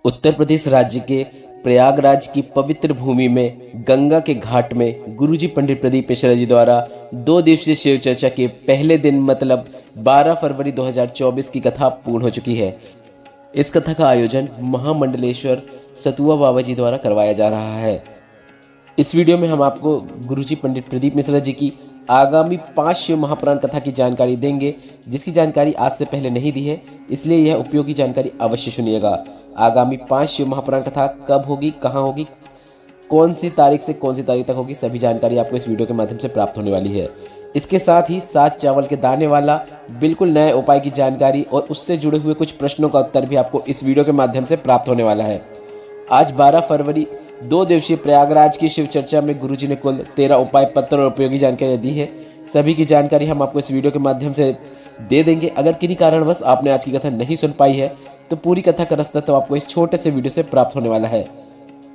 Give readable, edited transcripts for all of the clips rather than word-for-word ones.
उत्तर प्रदेश राज्य के प्रयागराज की पवित्र भूमि में गंगा के घाट में गुरुजी पंडित प्रदीप मिश्रा जी द्वारा 2 दिवसीय शिव चर्चा के पहले दिन मतलब 12 फरवरी 2024 की कथा पूर्ण हो चुकी है। इस कथा का आयोजन महामंडलेश्वर सतुआ बाबा जी द्वारा करवाया जा रहा है। इस वीडियो में हम आपको गुरुजी पंडित प्रदीप मिश्रा जी की आगामी 5 शिव महापुराण कथा की जानकारी देंगे, जिसकी जानकारी आज से पहले नहीं दी है, इसलिए यह उपयोगी जानकारी अवश्य सुनिएगा। आगामी 5 शिव महापुराण कथा कब होगी, कहाँ होगी, कौन सी तारीख से कौन सी तारीख तक होगी, सभी जानकारी आपको इस वीडियो के माध्यम से प्राप्त होने वाली है। इसके साथ ही 7 चावल के दाने वाला बिल्कुल नए उपाय की जानकारी और उससे जुड़े हुए कुछ प्रश्नों का उत्तर भी आपको इस वीडियो के माध्यम से प्राप्त होने वाला है। आज 12 फरवरी 2 दिवसीय प्रयागराज की शिव चर्चा में गुरुजी ने कुल 13 उपाय पत्र और उपयोगी जानकारी दी है। सभी की जानकारी हम आपको इस वीडियो के माध्यम से दे देंगे। अगर किन्हीं कारणवश आपने आज की कथा नहीं सुन पाई है तो पूरी कथा का रास्ता तो आपको इस छोटे से वीडियो से प्राप्त होने वाला है।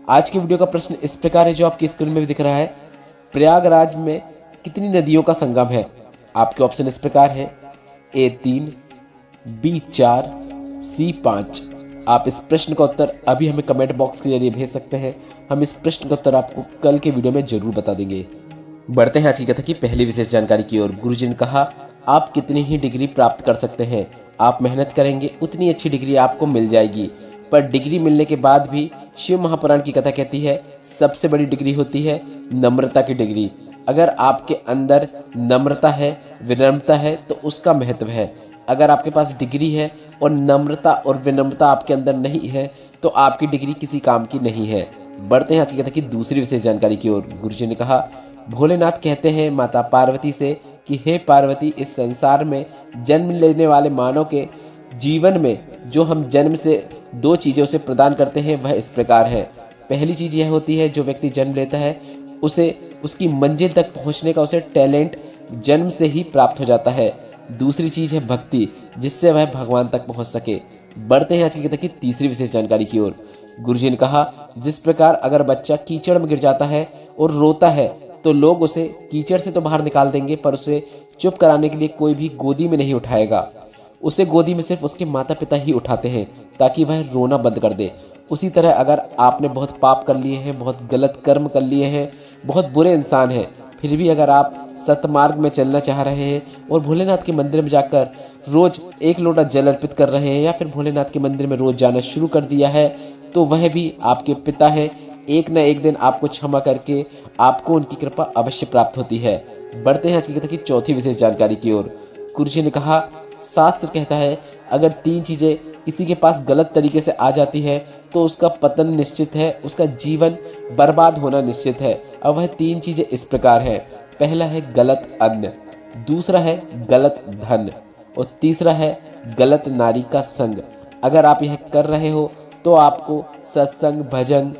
आज की वीडियो का प्रश्न इस प्रकार है, जो आपकी स्क्रीन में भी दिख रहा है। प्रयागराज में कितनी नदियों का संगम है? आपके ऑप्शन इस प्रकार है, A3, B4, C5। आप इस प्रश्न का उत्तर अभी हमें कमेंट बॉक्स के जरिए भेज सकते हैं। हम इस प्रश्न का उत्तर आपको कल के वीडियो में जरूर बता देंगे। बढ़ते हैं आज की कथा की पहली विशेष जानकारी की ओर। गुरुजी ने कहा, आप कितनी ही डिग्री प्राप्त कर सकते हैं, आप मेहनत करेंगे उतनी अच्छी डिग्री आपको मिल जाएगी। पर डिग्री मिलने के बाद भी शिव महापुराण की कथा कहती है, सबसे बड़ी डिग्री होती है नम्रता की डिग्री। अगर आपके अंदर नम्रता है, विनम्रता है, तो उसका महत्व है। अगर आपके पास डिग्री है और नम्रता और विनम्रता आपके अंदर नहीं है तो आपकी डिग्री किसी काम की नहीं है। बढ़ते हैं आज की कथा की दूसरी विशेष जानकारी की ओर। गुरुजी ने कहा, भोलेनाथ कहते हैं माता पार्वती से कि हे पार्वती, इस संसार में जन्म लेने वाले मानव के जीवन में जो हम जन्म से 2 चीज़ों से प्रदान करते हैं वह इस प्रकार है। पहली चीज़ यह होती है, जो व्यक्ति जन्म लेता है उसे उसकी मंजिल तक पहुंचने का उसे टैलेंट जन्म से ही प्राप्त हो जाता है। दूसरी चीज़ है भक्ति, जिससे वह भगवान तक पहुंच सके। बढ़ते हैं आज की कथा की तीसरी विशेष जानकारी की ओर। गुरुजी ने कहा, जिस प्रकार अगर बच्चा कीचड़ में गिर जाता है और रोता है तो लोग उसे कीचड़ से तो बाहर निकाल देंगे, पर उसे चुप कराने के लिए कोई भी गोदी में नहीं उठाएगा। उसे गोदी में सिर्फ उसके माता पिता ही उठाते हैं ताकि वह रोना बंद कर दे। उसी तरह अगर आपने बहुत पाप कर लिए हैं, बहुत गलत कर्म कर लिए हैं, बहुत बुरे इंसान हैं, फिर भी अगर आप सतमार्ग में चलना चाह रहे हैं और भोलेनाथ के मंदिर में जाकर रोज 1 लोटा जल अर्पित कर रहे हैं या फिर भोलेनाथ के मंदिर में रोज जाना शुरू कर दिया है, तो वह भी आपके पिता है। एक न एक दिन आपको क्षमा करके आपको उनकी कृपा अवश्य प्राप्त होती है। बढ़ते हैं आज की कथा की चौथी विशेष जानकारी की ओर। गुरुजी ने कहा, शास्त्र कहता है अगर 3 चीजें किसी के पास गलत तरीके से आ जाती है तो उसका पतन निश्चित है, उसका जीवन बर्बाद होना निश्चित है। अब वह 3 चीजें इस प्रकार है। पहला है गलत अन्न, दूसरा है गलत धन और तीसरा है गलत नारी का संग। अगर आप यह कर रहे हो तो आपको सत्संग, भजन,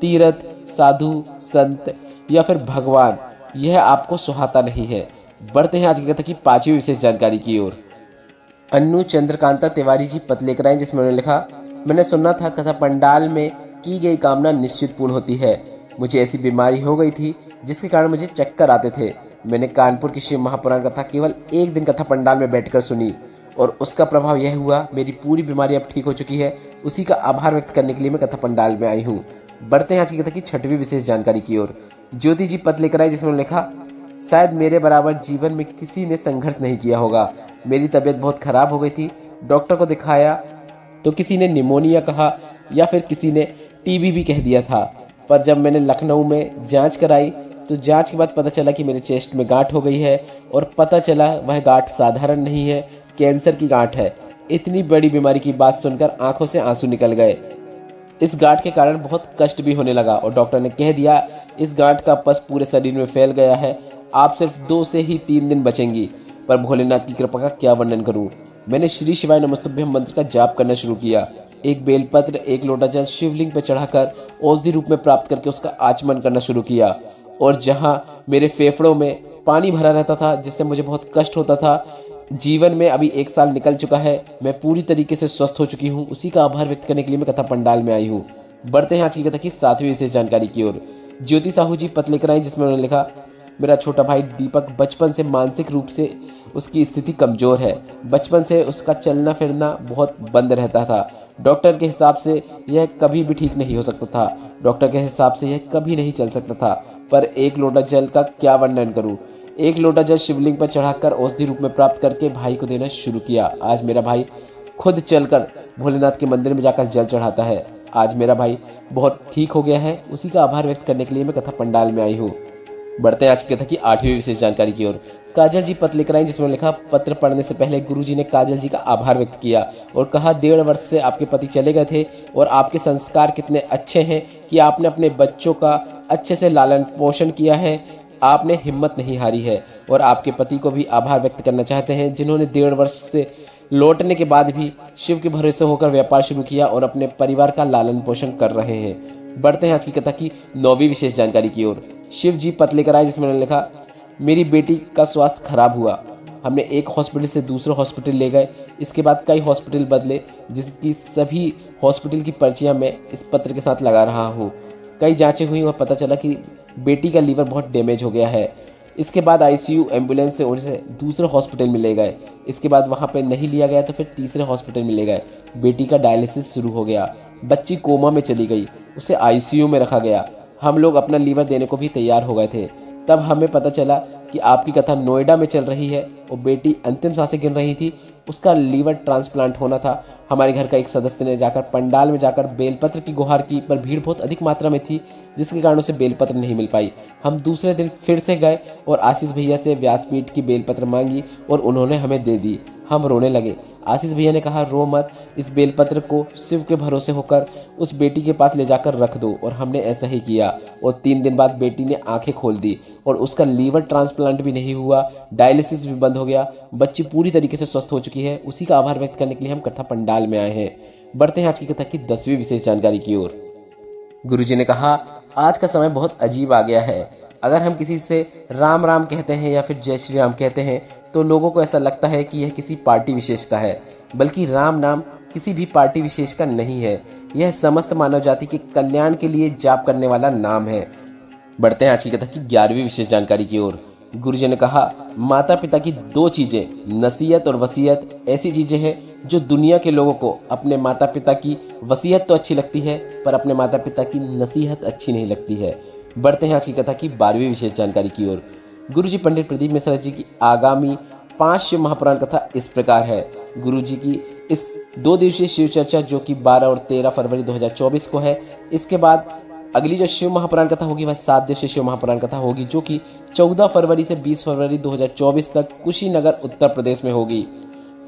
तीर्थ, साधु, संत या फिर भगवान, यह आपको सुहाता नहीं है। बढ़ते हैं आज की कथा की 5वीं विशेष जानकारी की ओर। अन्नू चंद्रकांता तिवारी जी पत्र लेकर आए, जिसमें उन्होंने लिखा, मैंने सुना था कथा पंडाल में की गई कामना निश्चित पूर्ण होती है। मुझे ऐसी बीमारी हो गई थी जिसके कारण मुझे चक्कर आते थे। मैंने कानपुर की शिव महापुराण कथा केवल 1 दिन कथा पंडाल में बैठकर सुनी और उसका प्रभाव यह हुआ, मेरी पूरी बीमारी अब ठीक हो चुकी है। उसी का आभार व्यक्त करने के लिए मैं कथा पंडाल में आई हूँ। बढ़ते हैं आज की कथा की 6वीं विशेष जानकारी की ओर। ज्योति जी पत्र लेकर आए, जिसमें लिखा, शायद मेरे बराबर जीवन में किसी ने संघर्ष नहीं किया होगा। मेरी तबीयत बहुत खराब हो गई थी, डॉक्टर को दिखाया तो किसी ने निमोनिया कहा या फिर किसी ने टीबी भी कह दिया था, पर जब मैंने लखनऊ में जांच कराई तो जांच के बाद पता चला कि मेरे चेस्ट में गांठ हो गई है और पता चला वह गांठ साधारण नहीं है, कैंसर की गांठ है। इतनी बड़ी बीमारी की बात सुनकर आंखों से आंसू निकल गए। इस गांठ के कारण बहुत कष्ट भी होने लगा और डॉक्टर ने कह दिया, इस गांठ का पस पूरे शरीर में फैल गया है, आप सिर्फ 2 से ही 3 दिन बचेंगी। पर भोलेनाथ की कृपा का क्या वर्णन करूं। मैंने श्री शिवाय नमस्तुभ्यम मंत्र का जाप करना शुरू किया। 1 बेलपत्र, 1 लोटा जल शिवलिंग पर चढ़ाकर औषधि रूप में प्राप्त करके उसका आचमन करना शुरू किया। और जहां मेरे फेफड़ों में पानी भरा रहता था, जिससे मुझे बहुत कष्ट होता था, जीवन में अभी 1 साल निकल चुका है, मैं पूरी तरीके से स्वस्थ हो चुकी हूँ। उसी का आभार व्यक्त करने के लिए मैं कथा पंडाल में आई हूँ। बढ़ते हैं आज की कथा की 7वीं विशेष जानकारी की ओर। ज्योति साहू जी पत्र लेकर आई, जिसमें उन्होंने लिखा, मेरा छोटा भाई दीपक बचपन से मानसिक रूप से उसकी स्थिति कमजोर है। बचपन से उसका चलना फिरना बहुत बंद रहता था। डॉक्टर के हिसाब से यह कभी भी ठीक नहीं हो सकता था। डॉक्टर के हिसाब से यह कभी नहीं चल सकता था। पर एक लोटा जल का क्या वर्णन करूं। एक लोटा जल शिवलिंग पर चढ़ाकर औषधि रूप में प्राप्त करके भाई को देना शुरू किया। आज मेरा भाई खुद चलकर भोलेनाथ के मंदिर में जाकर जल चढ़ाता है। आज मेरा भाई बहुत ठीक हो गया है। उसी का आभार व्यक्त करने के लिए मैं कथा पंडाल में आई हूँ। बढ़ते हैं आज की कथा की 8वीं विशेष जानकारी की ओर। काजल जी पत्र लेकर आई, जिसमें लिखा, पत्र पढ़ने से पहले गुरुजी ने काजल जी का आभार व्यक्त किया और कहा, 1.5 वर्ष से आपके पति चले गए थे और आपके संस्कार कितने अच्छे हैं कि आपने अपने बच्चों का अच्छे से लालन पोषण किया है। आपने हिम्मत नहीं हारी है। और आपके पति को भी आभार व्यक्त करना चाहते हैं, जिन्होंने 1.5 वर्ष से लौटने के बाद भी शिव के भरोसे होकर व्यापार शुरू किया और अपने परिवार का लालन पोषण कर रहे हैं। बढ़ते हैं आज की कथा की 9वीं विशेष जानकारी की ओर। शिव जी पत्र लेकर आए, जिसमें लिखा, मेरी बेटी का स्वास्थ्य खराब हुआ। हमने एक हॉस्पिटल से दूसरे हॉस्पिटल ले गए। इसके बाद कई हॉस्पिटल बदले, जिसकी सभी हॉस्पिटल की पर्चियां मैं इस पत्र के साथ लगा रहा हूँ। कई जांचें हुई और पता चला कि बेटी का लीवर बहुत डैमेज हो गया है। इसके बाद आईसीयू एम्बुलेंस से उसे दूसरे हॉस्पिटल में ले गए। इसके बाद वहाँ पे नहीं लिया गया तो फिर तीसरे हॉस्पिटल में ले गए। बेटी का डायलिसिस शुरू हो गया। बच्ची कोमा में चली गई। उसे आईसीयू में रखा गया। हम लोग अपना लीवर देने को भी तैयार हो गए थे। तब हमें पता चला कि आपकी कथा नोएडा में चल रही है और बेटी अंतिम सांसें गिन रही थी। उसका लीवर ट्रांसप्लांट होना था। हमारे घर का एक सदस्य ने जाकर पंडाल में जाकर बेलपत्र की गुहार की, पर भीड़ बहुत अधिक मात्रा में थी, जिसके कारण उसे बेलपत्र नहीं मिल पाई। हम दूसरे दिन फिर से गए और आशीष भैया से व्यासपीठ की बेलपत्र मांगी और उन्होंने हमें दे दी। हम रोने लगे। आशीष भैया ने कहा, रो मत, इस बेलपत्र को शिव के भरोसे होकर उस बेटी के पास ले जाकर रख दो। और हमने ऐसा ही किया और 3 दिन बाद बेटी ने आंखें खोल दी और उसका लीवर ट्रांसप्लांट भी नहीं हुआ, डायलिसिस भी बंद हो गया। बच्ची पूरी तरीके से स्वस्थ हो चुकी है। उसी का आभार व्यक्त करने के लिए हम कथा पंडाल में आए हैं। बढ़ते हैं आज की कथा की 10वीं विशेष जानकारी की ओर। गुरुजी ने कहा, आज का समय बहुत अजीब आ गया है। अगर हम किसी से राम राम कहते हैं या फिर जय श्री राम कहते हैं तो लोगों को ऐसा लगता है कि यह किसी पार्टी विशेष का है, बल्कि राम नाम किसी भी पार्टी विशेष का नहीं है। यह समस्त मानव जाति के कल्याण के लिए जाप करने वाला नाम है। बढ़ते हैं आज की कथा की 11वीं विशेष जानकारी की ओर। गुरुजी ने कहा, माता पिता की 2 चीजें, नसीहत और वसीयत, ऐसी चीजें हैं जो दुनिया के लोगों को अपने माता पिता की वसीयत तो अच्छी लगती है, पर अपने माता पिता की नसीहत अच्छी नहीं लगती है। बढ़ते हैं आज की कथा की 12वीं विशेष जानकारी की ओर। गुरुजी पंडित प्रदीप मिश्रा जी की आगामी 5 शिव महापुराण कथा इस प्रकार है। गुरुजी की इस 2 दिवसीय शिव चर्चा, जो कि 12 और 13 फरवरी 2024 को है। इसके बाद अगली जो शिव महापुराण कथा होगी वह 7 दिवसीय शिव महापुराण कथा होगी, जो कि 14 फरवरी से 20 फरवरी 2024 तक कुशीनगर उत्तर प्रदेश में होगी।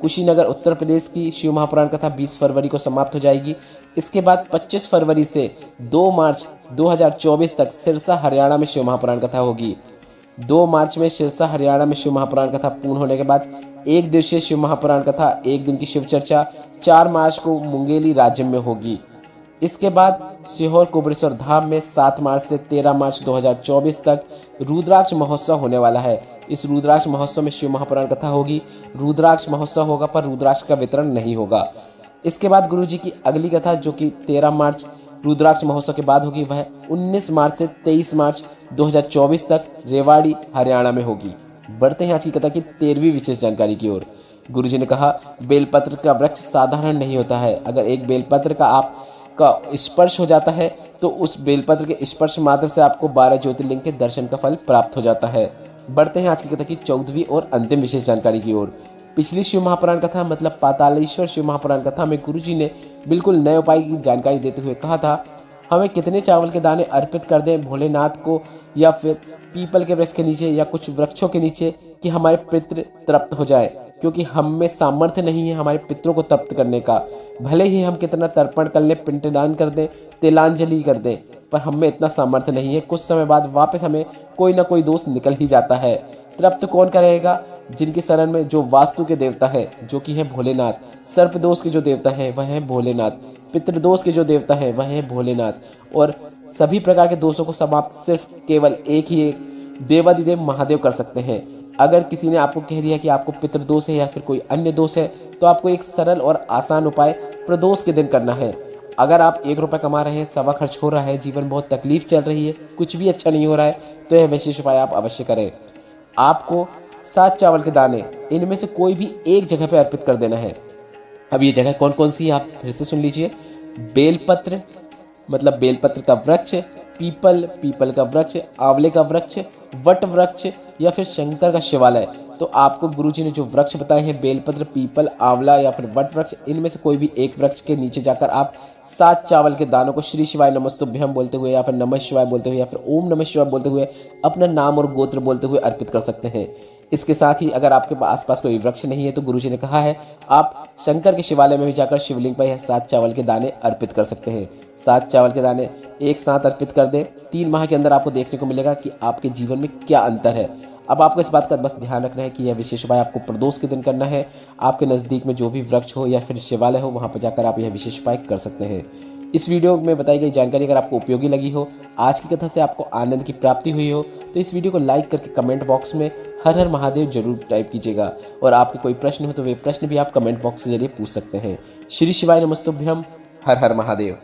कुशीनगर उत्तर प्रदेश की शिव महापुराण कथा 20 फरवरी को समाप्त हो जाएगी। इसके बाद 25 फरवरी से 2 मार्च 2024 तक सिरसा हरियाणा में शिव महापुराण कथा होगी। 2 मार्च में सिरसा हरियाणा में शिव महापुराण कथा पूर्ण होने के बाद 1 दिवसीय शिव महापुराण कथा 1 दिन की शिव चर्चा 4 मार्च को मुंगेली राज्य में होगी। इसके बाद सीहोर कुबरेश्वर धाम में 7 मार्च से 13 मार्च 2024 तक रुद्राक्ष महोत्सव होने वाला है। इस रुद्राक्ष महोत्सव में शिव महापुराण कथा होगी। रुद्राक्ष महोत्सव होगा पर रुद्राक्ष का वितरण नहीं होगा। इसके बाद गुरुजी की अगली कथा, जो कि 13 मार्च रुद्राक्ष महोत्सव के बाद होगी, वह 19 मार्च से 23 मार्च 2024 तक रेवाड़ी हरियाणा में होगी। बढ़ते हैं आज की कथा की 13वीं विशेष जानकारी की ओर। गुरुजी ने कहा, बेलपत्र का वृक्ष साधारण नहीं होता है। अगर एक बेलपत्र का आपका स्पर्श हो जाता है तो उस बेलपत्र के स्पर्श मात्र से आपको 12 ज्योतिर्लिंग के दर्शन का फल प्राप्त हो जाता है। बढ़ते हैं आज की कथा की 14वीं और अंतिम विशेष जानकारी की ओर। पिछली शिव महापुराण कथा मतलब पातालेश्वर शिव महापुराण कथा में गुरुजी ने बिल्कुल नए उपाय की जानकारी देते हुए कहा था, हमें कितने चावल के दाने अर्पित कर दें भोलेनाथ को या फिर पीपल के वृक्ष के नीचे या कुछ वृक्षों के नीचे कि हमारे पितृ तृप्त हो जाए, क्योंकि हम में सामर्थ्य नहीं है हमारे पितरों को तृप्त करने का। भले ही हम कितना तर्पण कर लें, पिंडदान कर दें, तिलांजलि कर दें, पर हम में इतना सामर्थ्य नहीं है। कुछ समय बाद वापस हमें कोई ना कोई दोष निकल ही जाता है। तृप्त कौन करेगा? जिनके शरण में जो वास्तु के देवता है, जो कि है भोलेनाथ। सर्प दोष के जो देवता है वह है भोलेनाथ। पितृदोष के जो देवता है वह है भोलेनाथ। और सभी प्रकार के दोषों को समाप्त सिर्फ केवल एक ही देवादिदेव महादेव कर सकते हैं। अगर किसी ने आपको कह दिया कि आपको पितृदोष है या फिर कोई अन्य दोष है, तो आपको एक सरल और आसान उपाय प्रदोष के दिन करना है। अगर आप 1 रुपया कमा रहे हैं, सवा खर्च हो रहा है, जीवन बहुत तकलीफ चल रही है, कुछ भी अच्छा नहीं हो रहा है, तो यह विशेष उपाय आप अवश्य करें। आपको 7 चावल के दाने इनमें से कोई भी एक जगह पर अर्पित कर देना है। अब ये जगह कौन कौन सी है आप फिर से सुन लीजिए। बेलपत्र मतलब बेलपत्र का वृक्ष, पीपल पीपल का वृक्ष, आंवले का वृक्ष, वट वृक्ष या फिर शंकर का शिवालय। तो आपको गुरुजी ने जो वृक्ष बताए हैं बेलपत्र, पीपल, आंवला या फिर वट वृक्ष, इनमें से कोई भी एक वृक्ष के नीचे जाकर आप 7 चावल के दानों को श्री शिवाय नमस्तुभ्यम बोलते हुए या फिर नमः शिवाय बोलते हुए या फिर ओम नमः शिवाय बोलते हुए अपना नाम और गोत्र बोलते हुए अर्पित कर सकते हैं। इसके साथ ही अगर आपके आसपास कोई वृक्ष नहीं है तो गुरुजी ने कहा है आप शंकर के शिवालय में भी जाकर शिवलिंग पर यह 7 चावल के दाने अर्पित कर सकते हैं। 7 चावल के दाने एक साथ अर्पित कर दें, 3 माह के अंदर आपको देखने को मिलेगा कि आपके जीवन में क्या अंतर है। अब आपको इस बात का बस ध्यान रखना है कि यह विशेष उपाय आपको प्रदोष के दिन करना है। आपके नज़दीक में जो भी वृक्ष हो या फिर शिवालय हो वहाँ पर जाकर आप यह विशेष उपाय कर सकते हैं। इस वीडियो में बताई गई जानकारी अगर आपको उपयोगी लगी हो, आज की कथा से आपको आनंद की प्राप्ति हुई हो, तो इस वीडियो को लाइक करके कमेंट बॉक्स में हर हर महादेव जरूर टाइप कीजिएगा। और आपके कोई प्रश्न हो तो वे प्रश्न भी आप कमेंट बॉक्स के जरिए पूछ सकते हैं। श्री शिवाय नमस्तुभ्यम। हर हर महादेव।